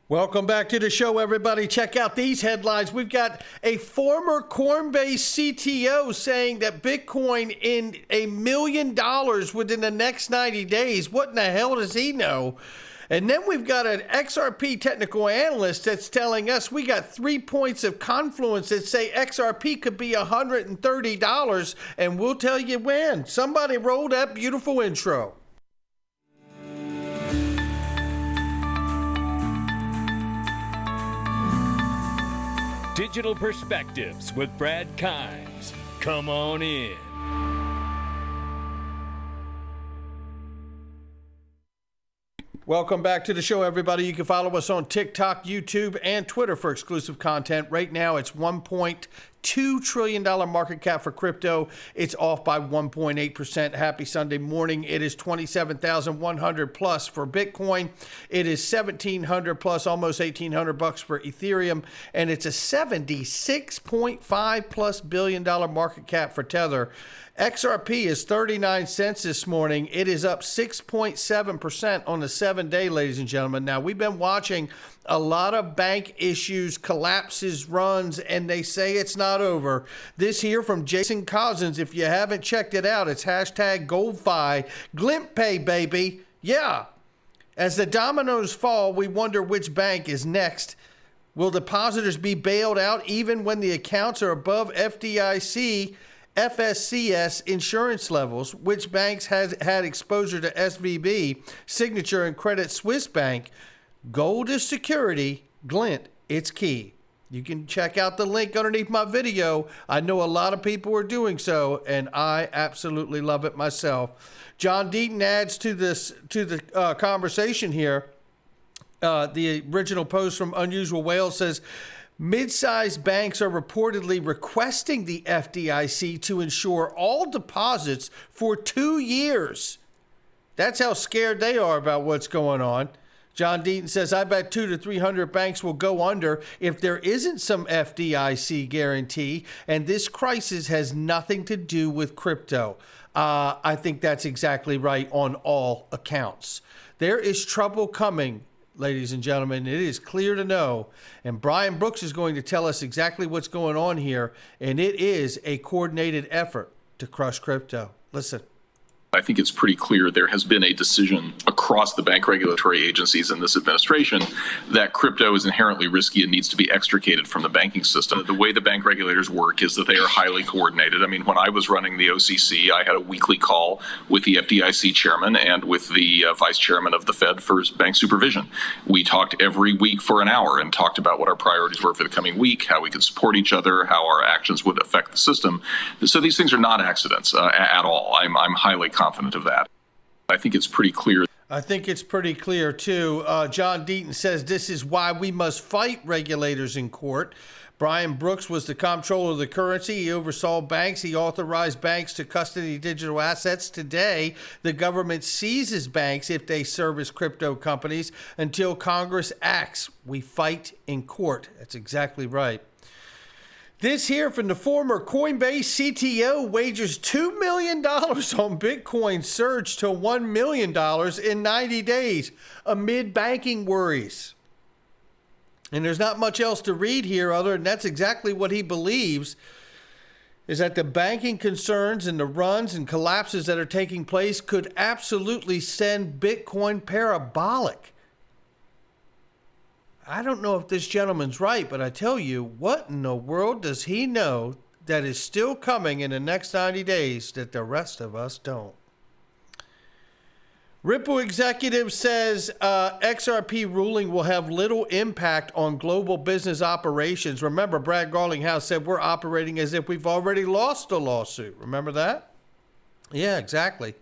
Welcome back to the show, everybody. Check out these headlines. We've got a former Coinbase CTO saying that Bitcoin in $1 million within the next 90 days. What in the hell does he know? And then we've got an XRP technical analyst that's telling us we got 3 points of confluence that say XRP could be $130, and we'll tell you when. Somebody roll that beautiful intro. Digital Perspectives with Brad Kimes. Come on in. Welcome back to the show, everybody. You can follow us on TikTok, YouTube, and Twitter for exclusive content. Right now, it's $1.2 trillion market cap for crypto. It's off by 1.8%. Happy Sunday morning. It is 27,100 plus for Bitcoin. It is 1,700 plus, almost 1,800 bucks for Ethereum, and it's a 76.5 plus billion dollar market cap for Tether. XRP is 39 cents this morning. It is up 6.7% on the 7-day, ladies and gentlemen. Now, we've been watching a lot of bank issues, collapses, runs, and they say it's not over. This here from Jason Cousins. If you haven't checked it out, it's hashtag GoldFi. GlimpPay, baby. Yeah. As the dominoes fall, we wonder which bank is next. Will depositors be bailed out even when the accounts are above FSCS insurance levels? Which banks has had exposure to SVB, Signature, and Credit Suisse Bank? Gold is security. Glint, it's key. You can check out the link underneath my video. I know a lot of people are doing so, and I absolutely love it myself. John Deaton adds to the conversation here. The original post from Unusual Whales says, mid-sized banks are reportedly requesting the FDIC to insure all deposits for 2 years. That's how scared they are about what's going on. John Deaton says, I bet 200 to 300 banks will go under if there isn't some FDIC guarantee, and this crisis has nothing to do with crypto. I think that's exactly right on all accounts. There is trouble coming, ladies and gentlemen. It is clear to know. And Brian Brooks is going to tell us exactly what's going on here. And it is a coordinated effort to crush crypto. Listen. I think it's pretty clear there has been a decision across the bank regulatory agencies in this administration that crypto is inherently risky and needs to be extricated from the banking system. The way the bank regulators work is that they are highly coordinated. I mean, when I was running the OCC, I had a weekly call with the FDIC chairman and with the vice chairman of the Fed for bank supervision. We talked every week for an hour and talked about what our priorities were for the coming week, how we could support each other, how our actions would affect the system. So these things are not accidents at all. I'm highly confident of that. I think it's pretty clear. I think it's pretty clear, too. John Deaton says this is why we must fight regulators in court. Brian Brooks was the comptroller of the currency. He oversaw banks. He authorized banks to custody digital assets. Today, the government seizes banks if they service crypto companies until Congress acts. We fight in court. That's exactly right. This here from the former Coinbase CTO wagers $2 million on Bitcoin surge to $1 million in 90 days amid banking worries. And there's not much else to read here other than that's exactly what he believes, is that the banking concerns and the runs and collapses that are taking place could absolutely send Bitcoin parabolic. I don't know if this gentleman's right, but I tell you, what in the world does he know that is still coming in the next 90 days that the rest of us don't? Ripple executive says XRP ruling will have little impact on global business operations. Remember, Brad Garlinghouse said we're operating as if we've already lost a lawsuit. Remember that? Yeah, exactly.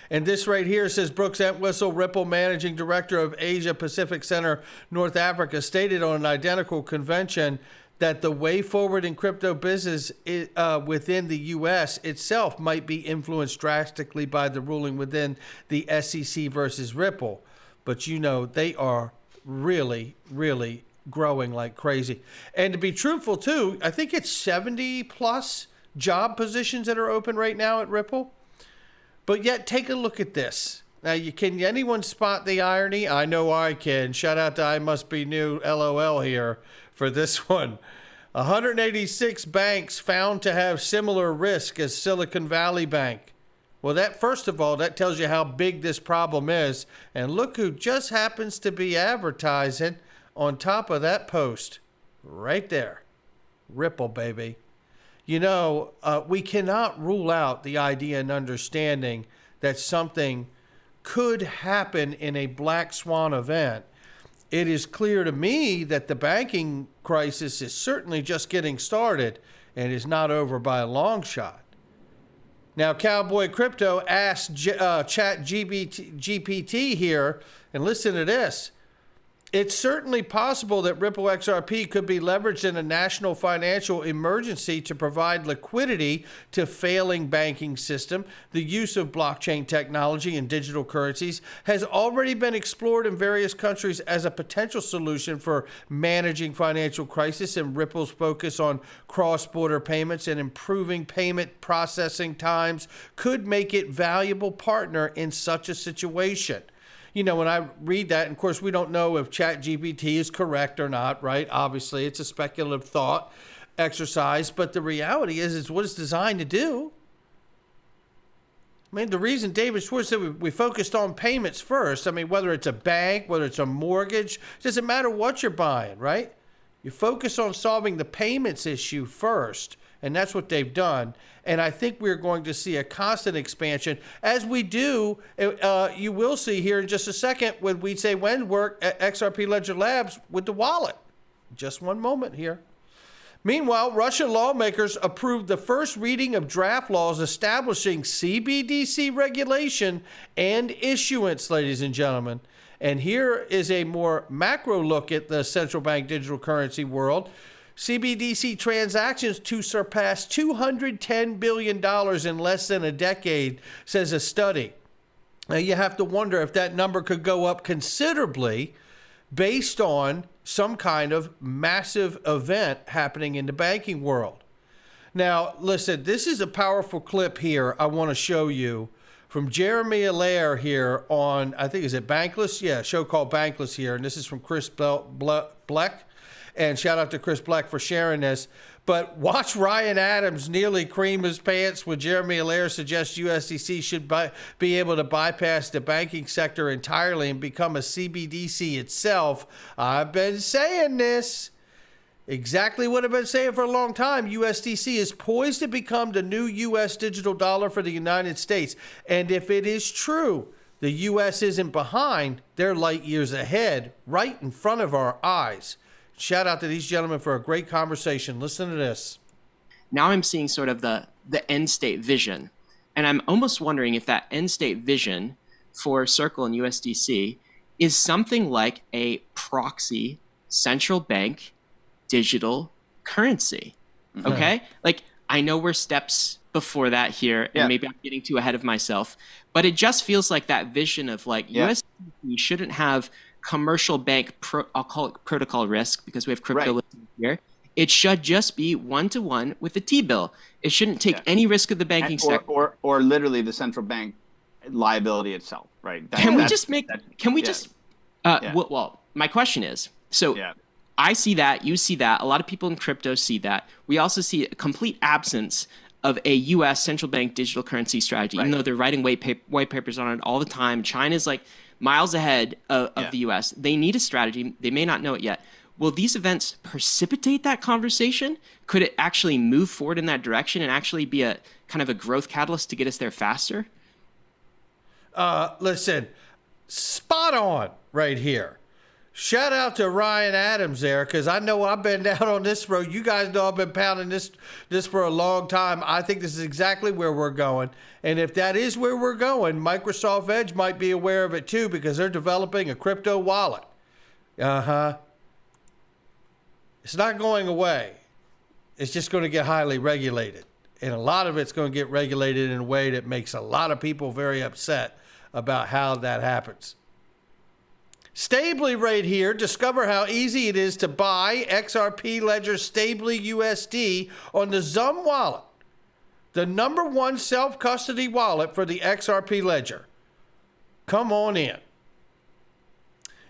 And this right here says Brooks Entwistle, Ripple Managing Director of Asia Pacific Center, North Africa, stated on an identical convention that the way forward in crypto business within the U.S. itself might be influenced drastically by the ruling within the SEC versus Ripple. But, you know, they are really, really growing like crazy. And to be truthful, too, I think it's 70 plus job positions that are open right now at Ripple. But yet, take a look at this. Now, can anyone spot the irony? I know I can. Shout out to I Must Be New, LOL here for this one. 186 banks found to have similar risk as Silicon Valley Bank. Well, first of all, that tells you how big this problem is. And look who just happens to be advertising on top of that post. Right there. Ripple, baby. You know, we cannot rule out the idea and understanding that something could happen in a black swan event. It is clear to me that the banking crisis is certainly just getting started and is not over by a long shot. Now, Cowboy Crypto asked GPT here, and listen to this. It's certainly possible that Ripple XRP could be leveraged in a national financial emergency to provide liquidity to failing banking system. The use of blockchain technology and digital currencies has already been explored in various countries as a potential solution for managing financial crisis, and Ripple's focus on cross-border payments and improving payment processing times could make it a valuable partner in such a situation. You know, when I read that, and of course, we don't know if ChatGPT is correct or not, right? Obviously, it's a speculative thought exercise, but the reality is it's what it's designed to do. I mean, the reason David Schwartz said we focused on payments first, I mean, whether it's a bank, whether it's a mortgage, it doesn't matter what you're buying, right? You focus on solving the payments issue first, and that's what they've done. And I think we're going to see a constant expansion as we do. You will see here in just a second when we say when work at XRP Ledger Labs with the wallet. Just one moment here. Meanwhile, Russian lawmakers approved the first reading of draft laws establishing CBDC regulation and issuance, ladies and gentlemen. And here is a more macro look at the central bank digital currency world. CBDC transactions to surpass $210 billion in less than a decade, says a study. Now, you have to wonder if that number could go up considerably based on some kind of massive event happening in the banking world. Now, listen, this is a powerful clip here I want to show you from Jeremy Allaire here on, I think, is it Bankless? Yeah, a show called Bankless here. And this is from Chris Bleck. And shout out to Chris Black for sharing this. But watch Ryan Adams nearly cream his pants when Jeremy Allaire suggests USDC should be able to bypass the banking sector entirely and become a CBDC itself. I've been saying this. Exactly what I've been saying for a long time. USDC is poised to become the new U.S. digital dollar for the United States. And if it is true, the U.S. isn't behind, they're light years ahead, right in front of our eyes. Shout out to these gentlemen for a great conversation. Listen to this. Now I'm seeing sort of the end state vision. And I'm almost wondering if that end state vision for Circle and USDC is something like a proxy central bank digital currency. Okay? Like, I know we're steps before that here, and maybe I'm getting too ahead of myself, but it just feels like that vision of like USDC shouldn't have commercial bank, I'll call it protocol risk because we have crypto here. It should just be one-to-one with the T-bill. It shouldn't take any risk of the banking sector. Or literally the central bank liability itself, right? Well, my question is, so I see that, you see that, a lot of people in crypto see that. We also see a complete absence of a U.S. central bank digital currency strategy, even though they're writing white papers on it all the time. China's like miles ahead of the U.S. They need a strategy. They may not know it yet. Will these events precipitate that conversation? Could it actually move forward in that direction and actually be a kind of a growth catalyst to get us there faster? Listen, spot on right here. Shout out to Ryan Adams there, because I know I've been down on this road. You guys know I've been pounding this for a long time. I think this is exactly where we're going. And if that is where we're going, Microsoft Edge might be aware of it too, because they're developing a crypto wallet. It's not going away. It's just going to get highly regulated. And a lot of it's going to get regulated in a way that makes a lot of people very upset about how that happens. Stably right here, discover how easy it is to buy XRP Ledger Stably USD on the Zum wallet, the #1 self-custody wallet for the XRP Ledger. come on in.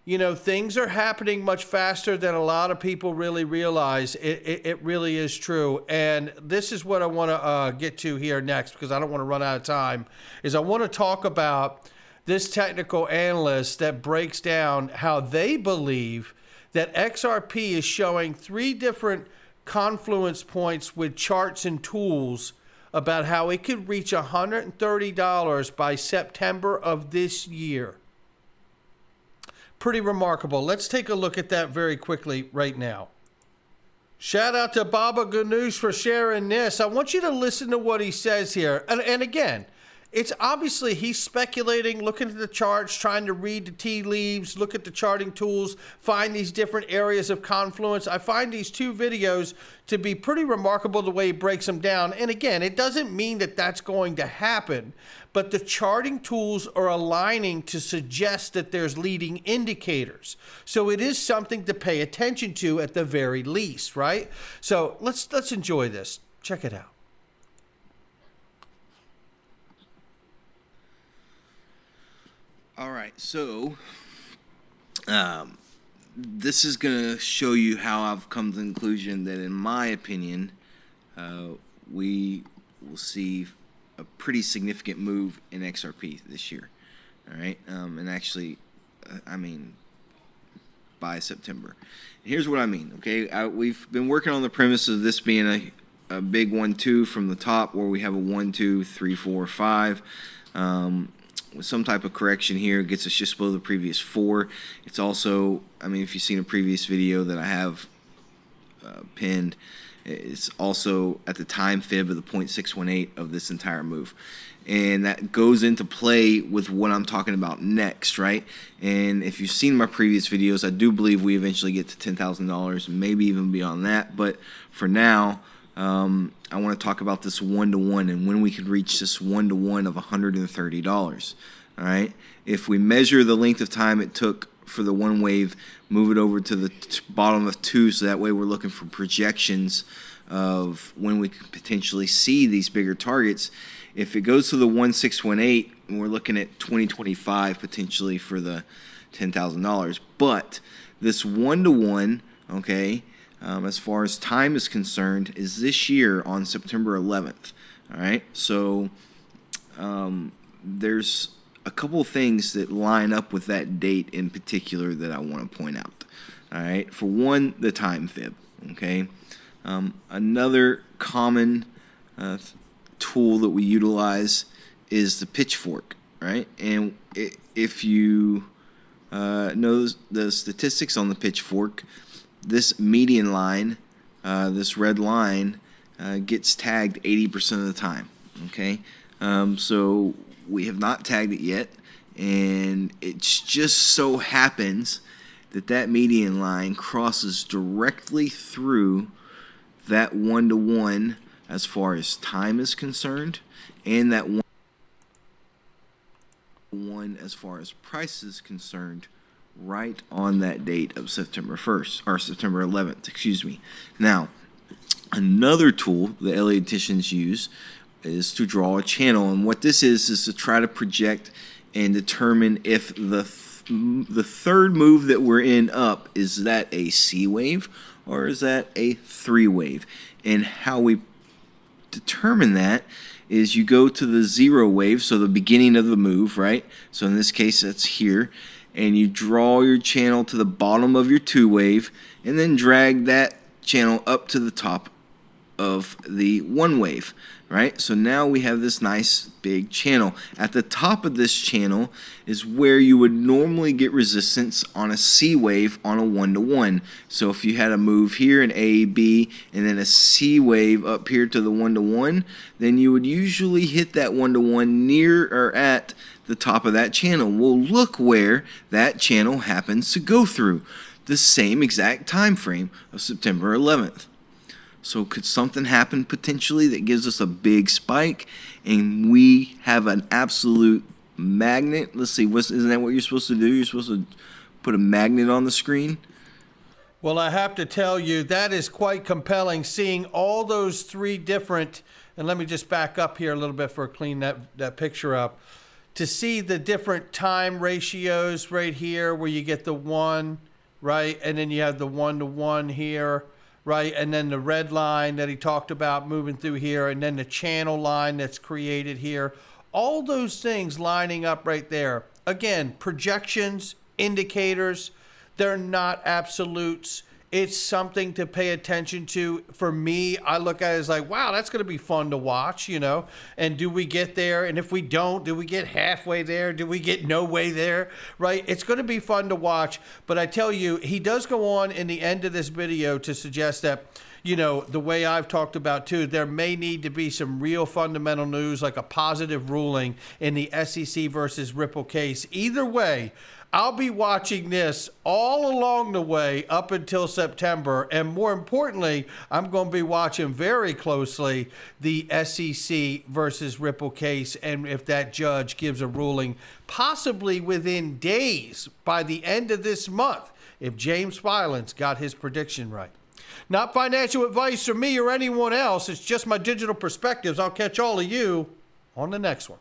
You know, things are happening much faster than a lot of people really realize. It really is true. And this is what I want to get to here next, because I don't want to run out of time, is I want to talk about this technical analyst that breaks down how they believe that XRP is showing 3 different confluence points with charts and tools about how it could reach $130 by September of this year. Pretty remarkable. Let's take a look at that very quickly right now. Shout out to Baba Ganoush for sharing this. I want you to listen to what he says here. And again, it's obviously he's speculating, looking at the charts, trying to read the tea leaves, look at the charting tools, find these different areas of confluence. I find these 2 videos to be pretty remarkable the way he breaks them down. And again, it doesn't mean that that's going to happen, but the charting tools are aligning to suggest that there's leading indicators. So it is something to pay attention to at the very least, right? So let's enjoy this. Check it out. All right, so this is going to show you how I've come to the conclusion that, in my opinion, we will see a pretty significant move in XRP this year. All right, and actually, by September. And here's what I mean. Okay, we've been working on the premise of this being a big 1-2 from the top, where we have a 1, 2, 3, 4, 5. With some type of correction here, it gets us just below the previous 4. It's also, if you've seen a previous video that I have pinned, it's also at the time fib of the 0.618 of this entire move. And that goes into play with what I'm talking about next, right? And if you've seen my previous videos, I do believe we eventually get to $10,000, maybe even beyond that. But for now, I want to talk about this 1-to-1 and when we could reach this 1-to-1 of $130. All right. If we measure the length of time it took for the 1 wave, move it over to the bottom of 2, so that way we're looking for projections of when we could potentially see these bigger targets. If it goes to the 1,618, we're looking at 2025 potentially for the $10,000. But this 1-to-1, okay, as far as time is concerned, is this year on September 11th. All right, so there's a couple of things that line up with that date in particular that I want to point out. All right, for one, the time fib. Okay, another common tool that we utilize is the pitchfork. Right, and if you know the statistics on the pitchfork, this median line, this red line, gets tagged 80% of the time. Okay, so we have not tagged it yet, and it just so happens that median line crosses directly through that 1-to-1 as far as time is concerned, and that 1-to-1 as far as price is concerned, right on that date of September 1st, or September 11th, excuse me. Now, another tool the Ellioticians use is to draw a channel, and what this is to try to project and determine if the third move that we're in up, is that a C wave or is that a 3 wave? And how we determine that is you go to the 0 wave, so the beginning of the move, right? So in this case, that's here. And you draw your channel to the bottom of your 2 wave, and then drag that channel up to the top of the 1 wave, right? So now we have this nice big channel. At the top of this channel is where you would normally get resistance on a C wave on a 1-to-1. So if you had a move here, an A, B, and then a C wave up here to the 1-to-1, then you would usually hit that 1-to-1 near or at the top of that channel. Well, look where that channel happens to go through, the same exact time frame of September 11th. So could something happen potentially that gives us a big spike and we have an absolute magnet? Let's see, isn't that what you're supposed to do? You're supposed to put a magnet on the screen? Well, I have to tell you, that is quite compelling, seeing all those 3 different, and let me just back up here a little bit for clean that picture up. to see the different time ratios right here where you get the 1, right? And then you have the 1-to-1 here, right? And then the red line that he talked about moving through here, and then the channel line that's created here. All those things lining up right there. Again, projections, indicators, they're not absolutes. It's something to pay attention to. For me, I look at it as like, wow, that's going to be fun to watch, you know? And do we get there? And if we don't, do we get halfway there? Do we get no way there, right? It's going to be fun to watch. But I tell you, he does go on in the end of this video to suggest that, you know, the way I've talked about too, there may need to be some real fundamental news, like a positive ruling in the SEC versus Ripple case. Either way, I'll be watching this all along the way up until September. And more importantly, I'm going to be watching very closely the SEC versus Ripple case. And if that judge gives a ruling, possibly within days by the end of this month, if James Filan's got his prediction right. Not financial advice from me or anyone else. It's just my digital perspectives. I'll catch all of you on the next one.